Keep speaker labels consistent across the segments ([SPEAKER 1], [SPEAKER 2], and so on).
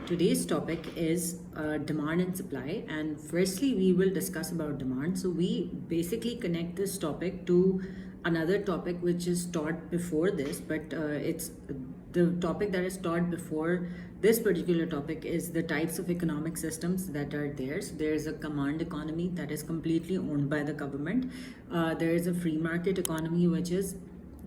[SPEAKER 1] Today's topic is demand and supply, and firstly we will discuss about demand. So we basically connect this topic to another topic which is taught before this, but it's the topic that is taught before this particular topic is the types of economic systems that are there. So there is a command economy that is completely owned by the government. There is a free market economy which is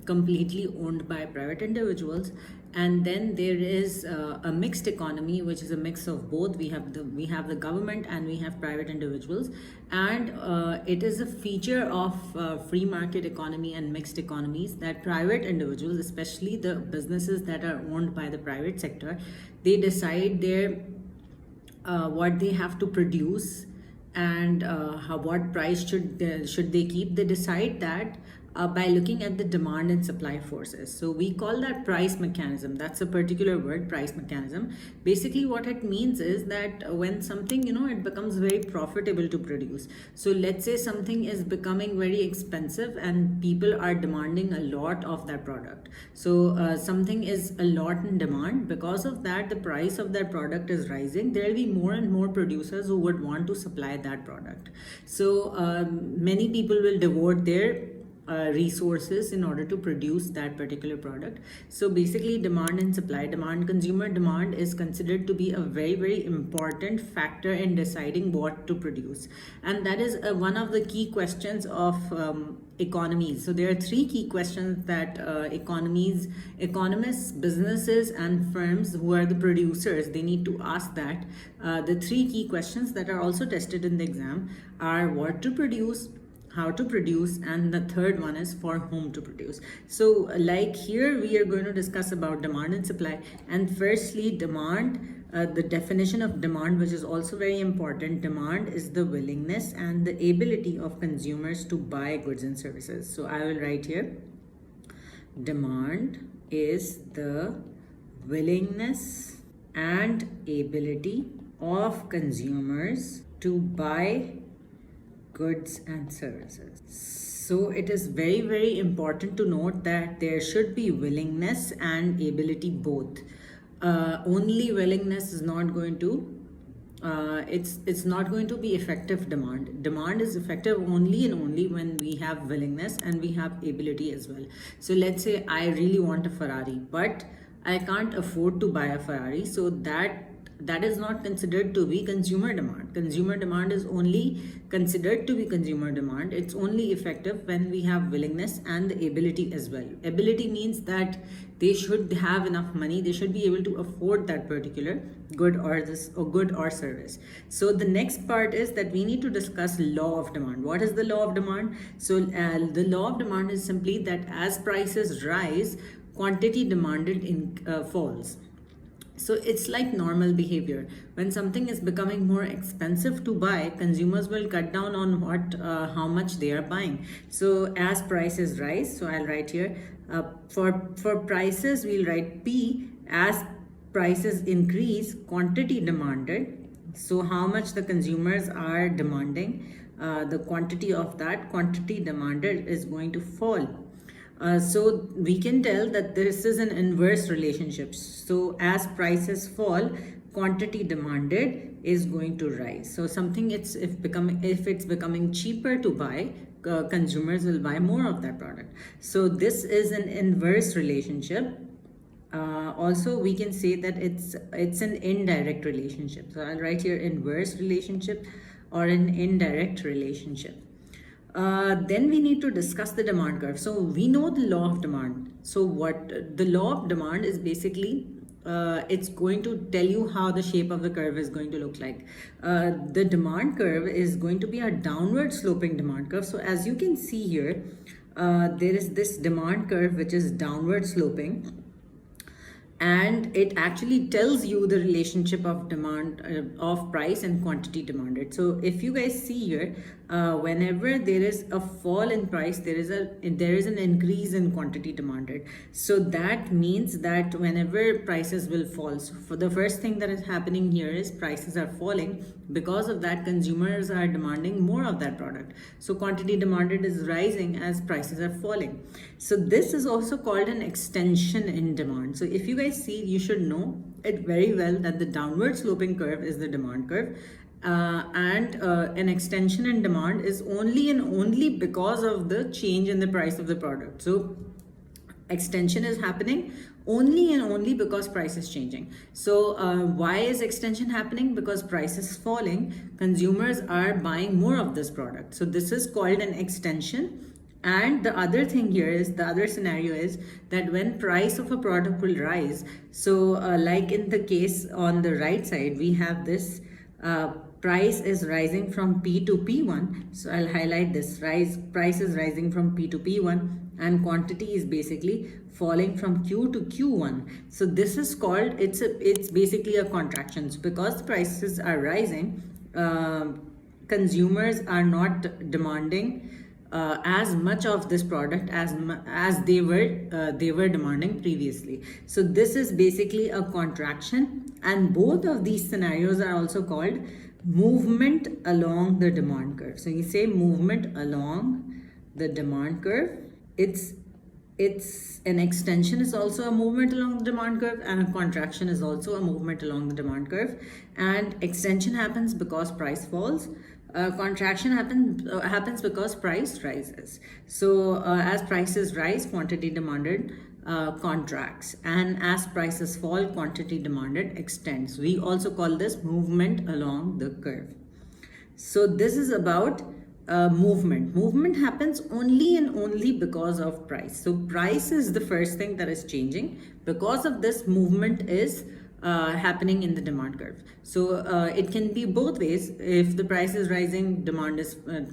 [SPEAKER 1] completely owned by private individuals, and then there is a mixed economy which is a mix of both. We have the government and we have private individuals, and it is a feature of free market economy and mixed economies that private individuals, especially the businesses that are owned by the private sector, they decide their what they have to produce, and what price should they keep. They decide that by looking at the demand and supply forces. So we call that price mechanism. That's a particular word, price mechanism. Basically what it means is that when something, it becomes very profitable to produce. So let's say something is becoming very expensive and people are demanding a lot of that product. So something is a lot in demand. Because of that, the price of that product is rising. There will be more and more producers who would want to supply that product. So many people will devote their resources in order to produce that particular product. So basically demand and supply, consumer demand is considered to be a very, very important factor in deciding what to produce, and that is one of the key questions of economies. So there are three key questions that economists, businesses and firms who are the producers, they need to ask that. The three key questions that are also tested in the exam are what to produce, how to produce, and the third one is for whom to produce. So like here we are going to discuss about demand and supply. And firstly, demand, the definition of demand, which is also very important. Demand is the willingness and the ability of consumers to buy goods and services. So I will write here, demand is the willingness and ability of consumers to buy goods and services. So it is very, very important to note that there should be willingness and ability both. Only willingness is not going to it's not going to be effective demand. Demand is effective only and only when we have willingness and we have ability as well. So let's say I really want a Ferrari, but I can't afford to buy a Ferrari, so that is not considered to be consumer demand. Consumer demand is only considered to be consumer demand. It's only effective when we have willingness and the ability as well. Ability means that they should have enough money, they should be able to afford that particular good or service. So the next part is that we need to discuss law of demand. What is the law of demand? So the law of demand is simply that as prices rise, quantity demanded falls. So it's like normal behavior. When something is becoming more expensive to buy, consumers will cut down on how much they are buying. So as prices rise, so I'll write here, for prices, we'll write P. As prices increase, quantity demanded. So how much the consumers are demanding, the quantity of that quantity demanded is going to fall. So we can tell that this is an inverse relationship. So as prices fall, quantity demanded is going to rise. So something if it's becoming cheaper to buy, consumers will buy more of that product. So this is an inverse relationship. Also we can say that it's an indirect relationship. So I'll write here inverse relationship or an indirect relationship. Then we need to discuss the demand curve. So we know the law of demand. So what the law of demand is basically, it's going to tell you how the shape of the curve is going to look like. The demand curve is going to be a downward sloping demand curve. So as you can see here, there is this demand curve which is downward sloping, and it actually tells you the relationship of demand of price and quantity demanded. So if you guys see here, whenever there is a fall in price, there is an increase in quantity demanded. So that means that whenever prices will fall, so for the first thing that is happening here is prices are falling. Because of that, consumers are demanding more of that product. So quantity demanded is rising as prices are falling. So this is also called an extension in demand. So if you guys see, you should know it very well that the downward sloping curve is the demand curve. And an extension in demand is only and only because of the change in the price of the product. So extension is happening only and only because price is changing. So why is extension happening? Because price is falling, consumers are buying more of this product. So this is called an extension. And the other thing here is, the other scenario is that when price of a product will rise, so like in the case on the right side, we have this price is rising from P to P1. So I'll highlight this, price is rising from P to P1, and quantity is basically falling from Q to Q1. So this is called, it's basically a contraction. So because the prices are rising, consumers are not demanding as much of this product as they were demanding previously. So this is basically a contraction, and both of these scenarios are also called movement along the demand curve. So you say movement along the demand curve. It's an extension is also a movement along the demand curve, and a contraction is also a movement along the demand curve. And extension happens because price falls. Contraction happens because price rises. So as prices rise, quantity demanded contracts, and as prices fall, quantity demanded extends. We also call this movement along the curve. So this is about movement. Movement happens only and only because of price. So price is the first thing that is changing. Because of this, movement is happening in the demand curve. So it can be both ways. If the price is rising,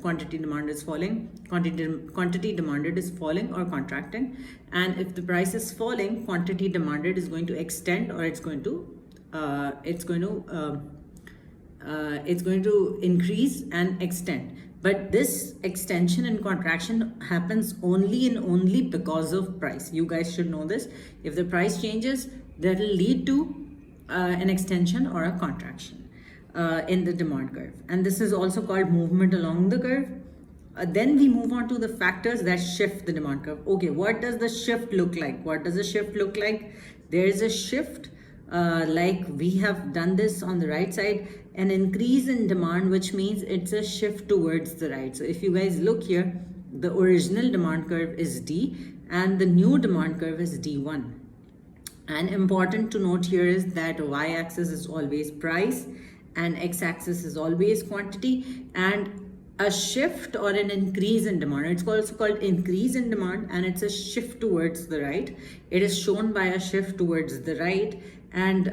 [SPEAKER 1] quantity demand is falling, quantity demanded is falling or contracting. And if the price is falling, quantity demanded is going to extend, or it's going to increase and extend. But this extension and contraction happens only and only because of price. You guys should know this. If the price changes, that will lead to an extension or a contraction in the demand curve. And this is also called movement along the curve. Then we move on to the factors that shift the demand curve. Okay, what does the shift look like? What does the shift look like? There is a shift, like we have done this on the right side, an increase in demand, which means it's a shift towards the right. So if you guys look here, the original demand curve is D and the new demand curve is D1. And important to note here is that y-axis is always price and x-axis is always quantity. And a shift or an increase in demand, it's also called increase in demand, and it's a shift towards the right. It is shown by a shift towards the right, and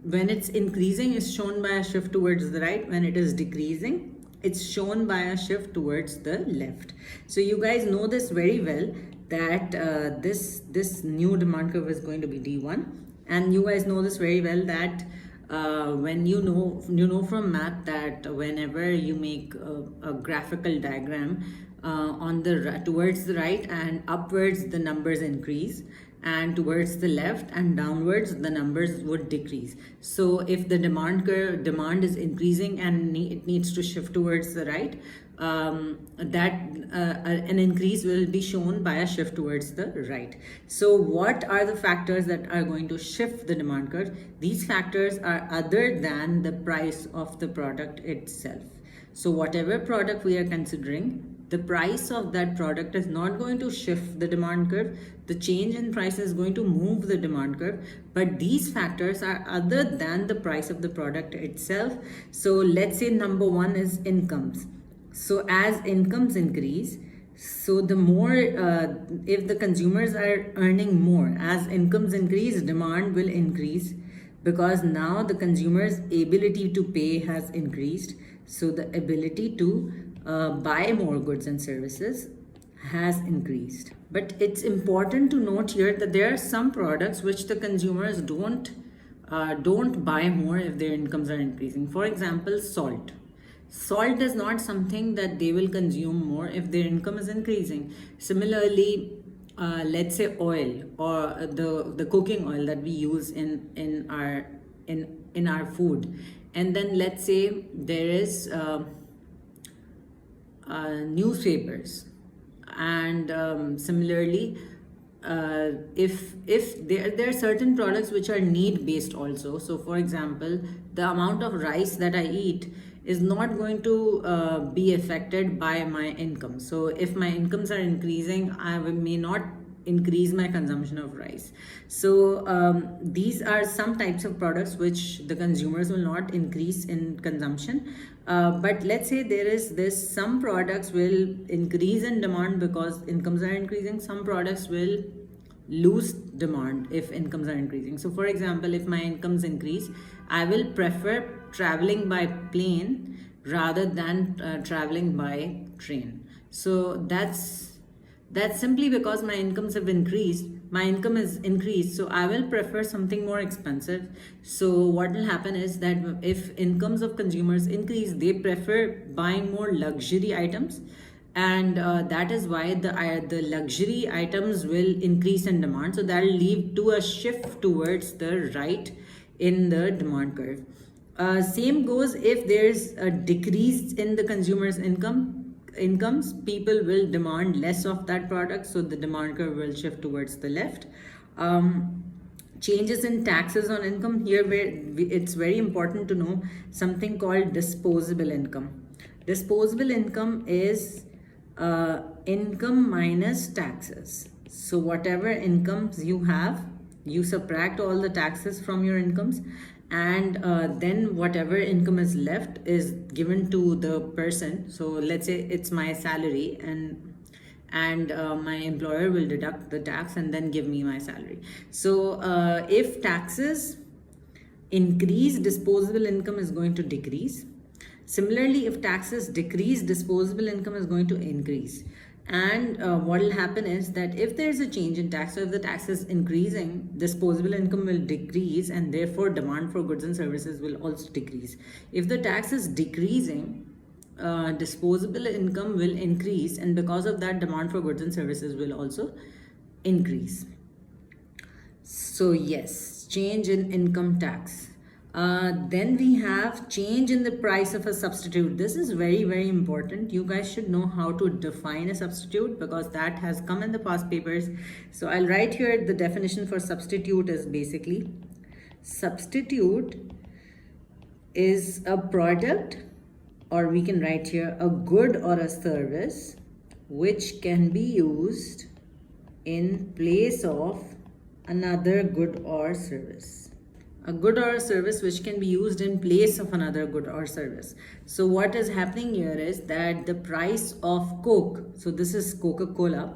[SPEAKER 1] when it's increasing, it's shown by a shift towards the right. When it is decreasing, it's shown by a shift towards the left. So you guys know this very well, that this new demand curve is going to be D1, and you guys know this very well that when you know from math that whenever you make a graphical diagram towards the right and upwards, the numbers increase, and towards the left and downwards, the numbers would decrease. So if the demand is increasing and it needs to shift towards the right, an increase will be shown by a shift towards the right. So what are the factors that are going to shift the demand curve? These factors are other than the price of the product itself. So whatever product we are considering, the price of that product is not going to shift the demand curve. The change in price is going to move the demand curve, but these factors are other than the price of the product itself. So let's say number one is incomes. So as incomes increase, so the more, if the consumers are earning more, as incomes increase, demand will increase, because now the consumer's ability to pay has increased. So the ability to buy more goods and services has increased. But it's important to note here that there are some products which the consumers don't buy more if their incomes are increasing. For example, salt. Salt is not something that they will consume more if their income is increasing. Similarly, let's say oil, or the cooking oil that we use in our food, and then let's say there is newspapers, and similarly, if there are certain products which are need based also. So for example, the amount of rice that I eat is not going to be affected by my income. So if my incomes are increasing, may not increase my consumption of rice. So these are some types of products which the consumers will not increase in consumption. But let's say there is this, some products will increase in demand because incomes are increasing, some products will lose demand if incomes are increasing. So for example, if my incomes increase, I will prefer traveling by plane rather than traveling by train. So that's simply because my incomes have increased. My income is increased, so I will prefer something more expensive. So what will happen is that if incomes of consumers increase, they prefer buying more luxury items, and that is why the luxury items will increase in demand. So that will lead to a shift towards the right in the demand curve. Same goes if there's a decrease in the consumer's incomes, people will demand less of that product, so the demand curve will shift towards the left. Changes in taxes on income, here where it's very important to know something called disposable income. Disposable income is income minus taxes. So whatever incomes you have, you subtract all the taxes from your incomes, and then whatever income is left is given to the person. So let's say it's my salary, and my employer will deduct the tax and then give me my salary. So if taxes increase, disposable income is going to decrease. Similarly, if taxes decrease, disposable income is going to increase. And what will happen is that if there is a change in tax, so if the tax is increasing, disposable income will decrease, and therefore demand for goods and services will also decrease. If the tax is decreasing, disposable income will increase, and because of that, demand for goods and services will also increase. So yes, change in income tax. Then we have change in the price of a substitute. This is very, very important. You guys should know how to define a substitute because that has come in the past papers. So I'll write here the definition for substitute is basically, substitute is a product, or we can write here a good or a service which can be used in place of another good or service. A good or a service which can be used in place of another good or service. So what is happening here is that the price of Coke, so this is Coca-Cola,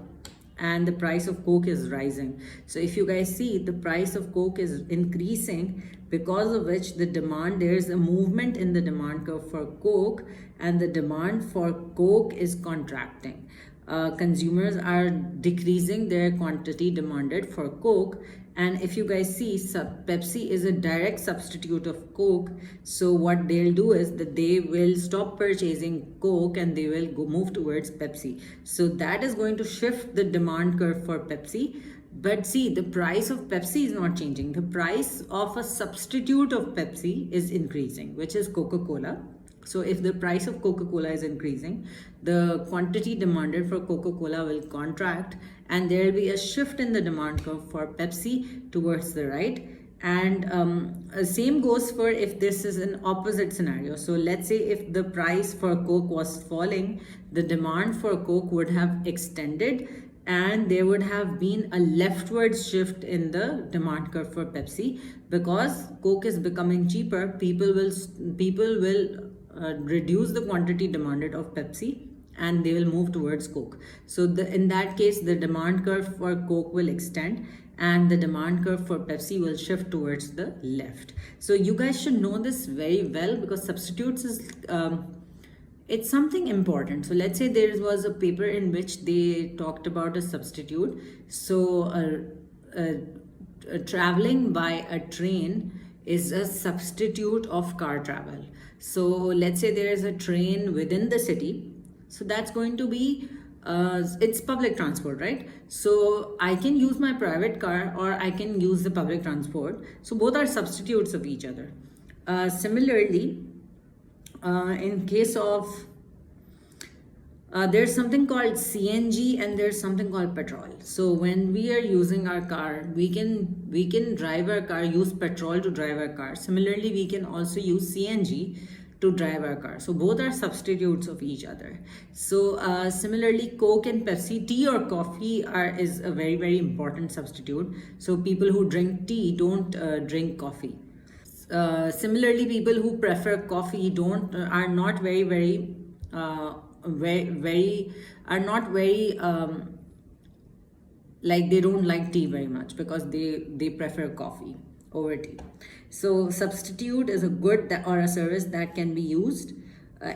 [SPEAKER 1] and the price of Coke is rising. So if you guys see, the price of Coke is increasing, because of which the demand, there is a movement in the demand curve for Coke, and the demand for Coke is contracting. Consumers are decreasing their quantity demanded for Coke. And if you guys see, Pepsi is a direct substitute of Coke. So what they'll do is that they will stop purchasing Coke and they will move towards Pepsi. So that is going to shift the demand curve for Pepsi. But see, the price of Pepsi is not changing. The price of a substitute of Pepsi is increasing, which is Coca-Cola. So if the price of Coca-Cola is increasing, the quantity demanded for Coca-Cola will contract, and there will be a shift in the demand curve for Pepsi towards the right. And same goes for if this is an opposite scenario. So let's say if the price for Coke was falling, the demand for Coke would have extended, and there would have been a leftward shift in the demand curve for Pepsi. Because Coke is becoming cheaper, people will reduce the quantity demanded of Pepsi, and they will move towards Coke. So in that case, the demand curve for Coke will extend, and the demand curve for Pepsi will shift towards the left. So you guys should know this very well, because substitutes is it's something important. So let's say there was a paper in which they talked about a substitute. So traveling by a train is a substitute of car travel. So let's say there is a train within the city, so that's going to be it's public transport, right? So I can use my private car or I can use the public transport, so both are substitutes of each other. Similarly, in case of there's something called CNG and there's something called petrol. So when we are using our car, we can drive our car, use petrol to drive our car. Similarly, we can also use CNG to drive our car. So both are substitutes of each other. So similarly, Coke and Pepsi, tea or coffee is a very, very important substitute. So people who drink tea don't drink coffee. Similarly, people who prefer coffee don't are not very are not very like they don't like tea very much because they prefer coffee over tea. So substitute is a good or a service that can be used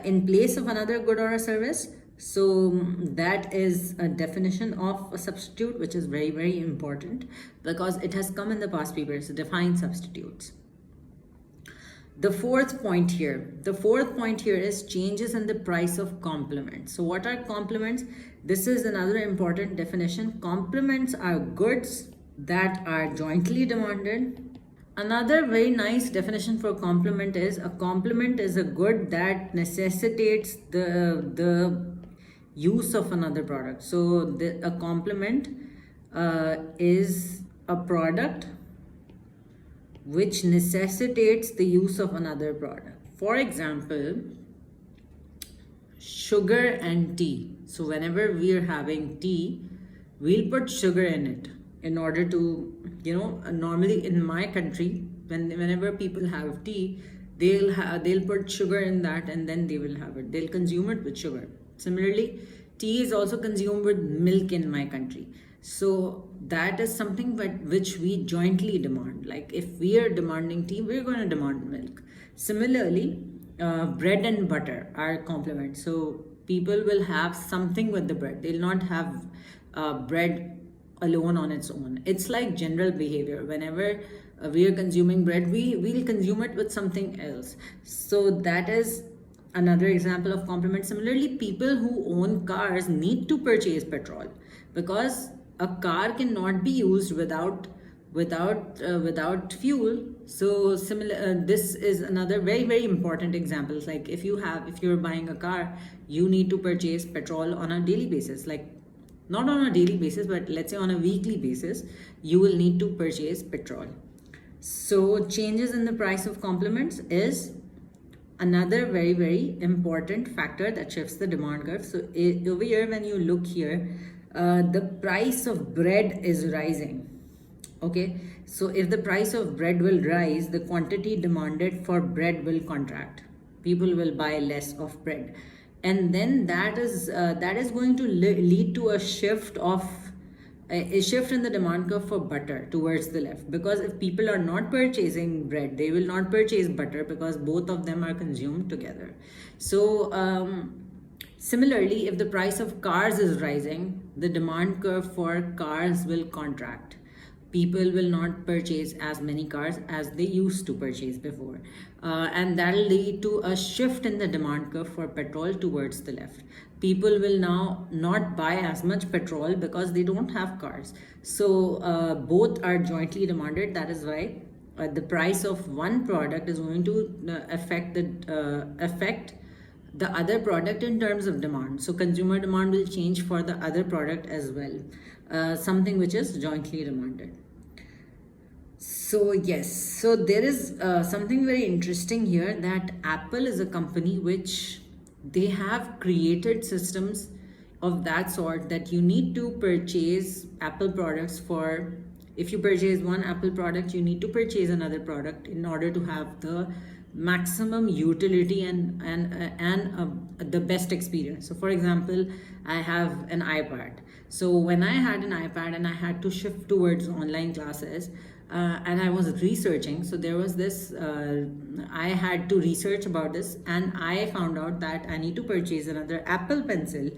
[SPEAKER 1] in place of another good or a service. So that is a definition of a substitute, which is very, very important because it has come in the past papers to define substitutes. The fourth point here is changes in the price of complements. So what are complements? This is another important definition. Complements are goods that are jointly demanded. Another very nice definition for complement is a complement is a good that necessitates the use of another product. So a complement is a product which necessitates the use of another product. For example, sugar and tea. So whenever we are having tea, we'll put sugar in it in order to, normally in my country, whenever people have tea, they'll put sugar in that and then they will have it. They'll consume it with sugar. Similarly, tea is also consumed with milk in my country. So that is something which we jointly demand. Like if we are demanding tea, we're going to demand milk. Similarly, bread and butter are complements. So people will have something with the bread. They'll not have bread alone on its own. It's like general behavior. Whenever we are consuming bread, we'll consume it with something else. So that is another example of complement. Similarly, people who own cars need to purchase petrol because a car cannot be used without fuel. So this is another very, very important example. Like if you're buying a car, you need to purchase petrol on a daily basis. Like not on a daily basis, but let's say on a weekly basis, you will need to purchase petrol. So changes in the price of complements is another very, very important factor that shifts the demand curve. So over here, when you look here, the price of bread is rising. Okay, so if the price of bread will rise, the quantity demanded for bread will contract. People will buy less of bread, and then that is going to lead to a shift in the demand curve for butter towards the left. Because if people are not purchasing bread, they will not purchase butter because both of them are consumed together. So similarly, if the price of cars is rising, the demand curve for cars will contract. People will not purchase as many cars as they used to purchase before. And that'll lead to a shift in the demand curve for petrol towards the left. People will now not buy as much petrol because they don't have cars. So both are jointly demanded. That is why the price of one product is going to affect the other product in terms of demand. So consumer demand will change for the other product as well, something which is jointly demanded. So yes, so there is something very interesting here, that Apple is a company which they have created systems of that sort that you need to purchase Apple products for. If you purchase one Apple product, you need to purchase another product in order to have the maximum utility and the best experience. So for example, I have an iPad. So when I had an iPad and I had to shift towards online classes, and I was researching, so there was this I had to research about this, and I found out that I need to purchase another Apple Pencil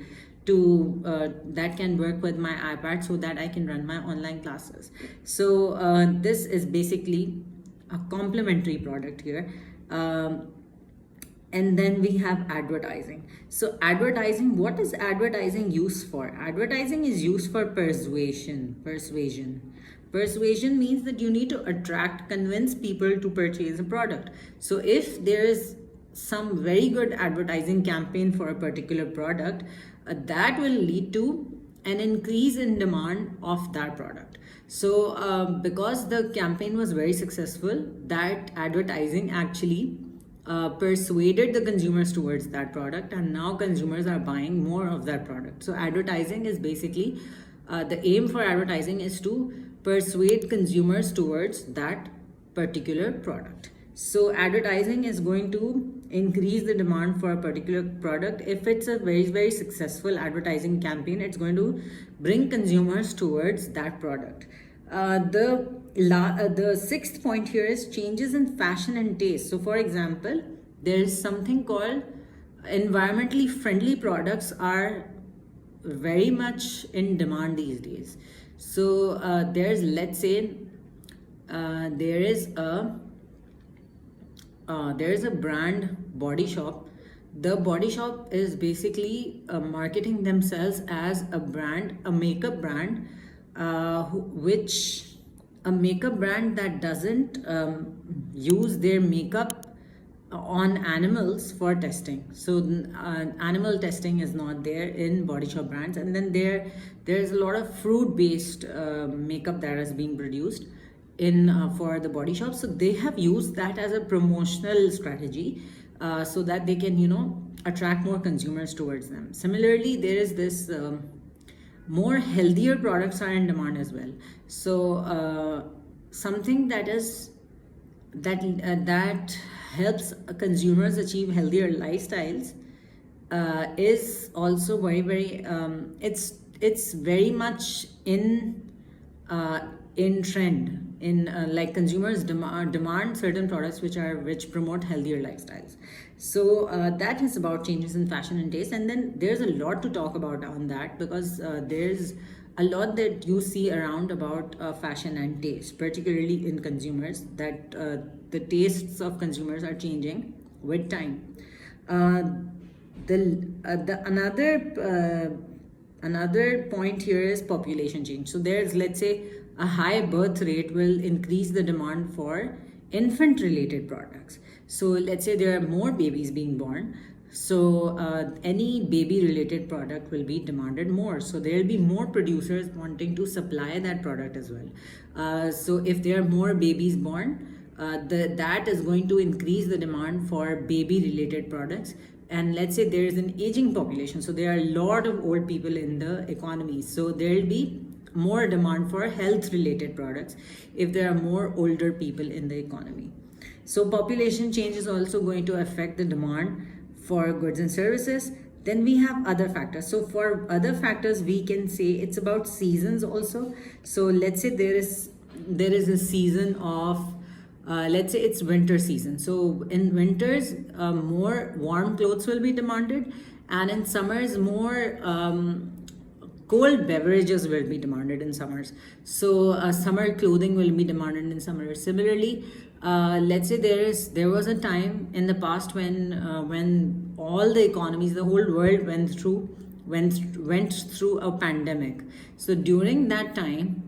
[SPEAKER 1] to that can work with my iPad so that I can run my online classes. So this is basically a complementary product here. And then we have advertising. So advertising, what is advertising used for? Advertising is used for persuasion means that you need to attract, convince people to purchase a product. So if there is some very good advertising campaign for a particular product, that will lead to an increase in demand of that product. So because the campaign was very successful, that advertising actually persuaded the consumers towards that product, and now consumers are buying more of that product. So advertising is basically, the aim for advertising is to persuade consumers towards that particular product. So advertising is going to increase the demand for a particular product. If it's a very successful advertising campaign, it's going to bring consumers towards that product. The sixth point here is changes in fashion and taste. So for example, there is something called environmentally friendly products are very much in demand these days. So there's, let's say, there is a brand, Body Shop. The Body Shop is basically marketing themselves as a brand, a makeup brand, a makeup brand that doesn't use their makeup on animals for testing. So animal testing is not there in Body Shop brands. And then there's a lot of fruit based makeup that is being produced in for the Body Shop. So they have used that as a promotional strategy, so that they can attract more consumers towards them. Similarly, there is this more healthier products are in demand as well. So something that helps consumers achieve healthier lifestyles is also very it's very much in trend. Like consumers demand certain products which promote healthier lifestyles. So that is about changes in fashion and taste. And then there's a lot to talk about on that, because there's a lot that you see around about fashion and taste, particularly in consumers, that the tastes of consumers are changing with time. Another point here is population change. So there's, let's say, a high birth rate will increase the demand for infant related products. So let's say there are more babies being born. So any baby related product will be demanded more. So there will be more producers wanting to supply that product as well. So if there are more babies born, that is going to increase the demand for baby related products. And let's say there is an aging population. So there are a lot of old people in the economy. So there will be more demand for health related products if there are more older people in the economy. So population change is also going to affect the demand for goods and services. Then we have other factors. So for other factors, we can say it's about seasons also. So let's say there is a season of let's say it's winter season. So in winters, more warm clothes will be demanded, and in summers, more cold beverages will be demanded in summers. So summer clothing will be demanded in summer. Similarly, let's say there was a time in the past when all the economies, the whole world went through a pandemic. So during that time,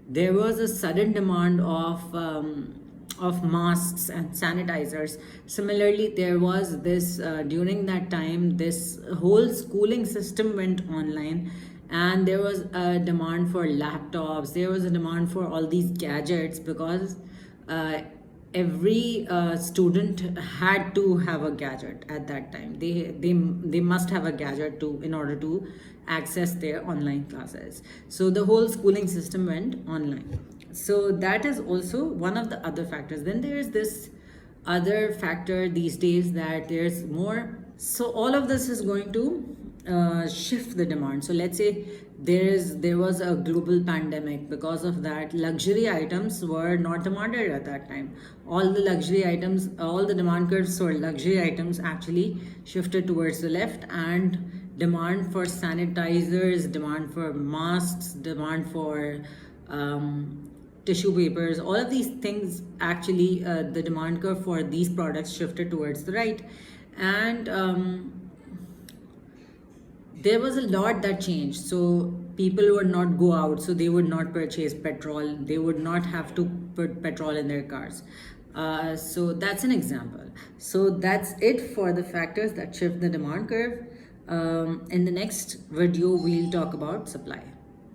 [SPEAKER 1] there was a sudden demand of masks and sanitizers. Similarly, there was this during that time, this whole schooling system went online, and there was a demand for laptops. There was a demand for all these gadgets, because every student had to have a gadget at that time. They must have a gadget in order to access their online classes. So the whole schooling system went online. So that is also one of the other factors. Then there is this other factor these days, that there's more. So all of this is going to shift the demand. So let's say there was a global pandemic. Because of that, luxury items were not demanded at that time. All the luxury items, all the demand curves for luxury items actually shifted towards the left, and demand for sanitizers, demand for masks, demand for tissue papers, all of these things actually, the demand curve for these products shifted towards the right. And there was a lot that changed. So people would not go out, so they would not purchase petrol, they would not have to put petrol in their cars. So that's an example. So that's it for the factors that shift the demand curve. In the next video we'll talk about supply.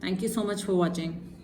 [SPEAKER 1] Thank you so much for watching.